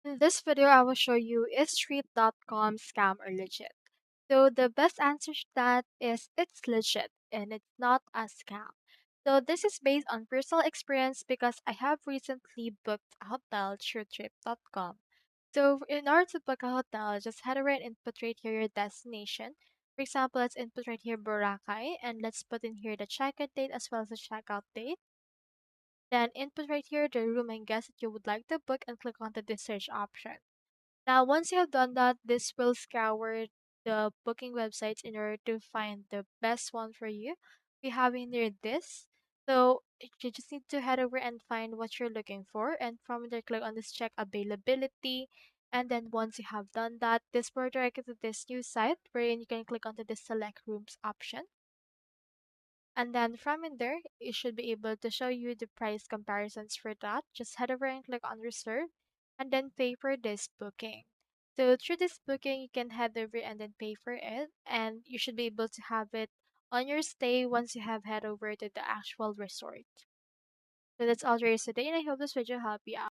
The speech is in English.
In this video, I will show you is street.com scam or legit. So the best answer to that is it's legit and it's not a scam. So this is based on personal experience because I have recently booked a hotel through trip.com. So in order to book a hotel, just head over and input right here your destination. For example, let's input right here Boracay and let's put in here the check-in date as well as the checkout date. Then input right here the room and guest that you would like to book and click on the search option. Now, once you have done that, this will scour the booking websites in order to find the best one for you. We have in there this. So you just need to head over and find what you're looking for. And from there, click on this check availability. And then once you have done that, this will direct you to this new site wherein you can click onto the select rooms option. And then from in there, it should be able to show you the price comparisons for that. Just head over and click on reserve and then pay for this booking. So through this booking, you can head over and then pay for it. And you should be able to have it on your stay once you have head over to the actual resort. So that's all there is today, and I hope this video helped you out.